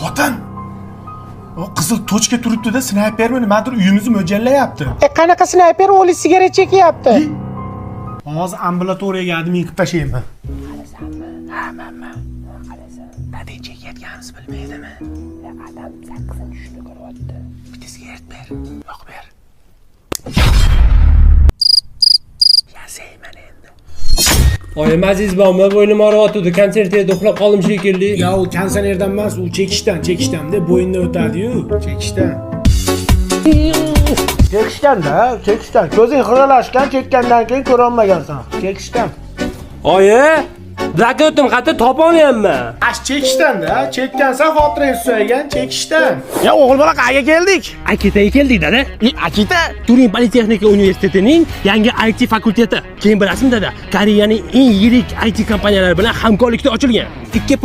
Xotin. O qizil tochka turibdi-da, snaypermi nimadir uyimizni mo'ljallayapti. Qanaqa snayper o'li sigaret chekyapti? Hozir ambulatoriyaga admin qilib tashlayman. Ha, mana. Qarasan. Qanday chekayotganimizni bilmaydimi? Adam sakkizini tushni ko'ryapti. Bitta sigaret ber. Yo'q ber. Yasayman endi. Oyim Aziz bormi? Bo'ynim og'riyotdi. Konsertda uxlab qoldim shekilli. Ya u konsertdan emas, u chekishdan deb bo'yindan o'tadi-yu, chekishdan. Chekishdan. Ko'zing xiralashgan, chekkandan keyin ko'ra olmagansan. Chekishdan. Oyi, zakotim qattiq topolmayapman. Ash chekishdan-da, chekkansan xotirang susaygan, chekishdan. Ya o'g'il bola qayerga keldik? Akitaga keldik dada. Akita? Turin Politexnika universitetining yangi IT fakulteti. Keyin bilasizmi dada, Koreyaning eng yirik IT kompaniyalari bilan hamkorlikda ochilgan. 2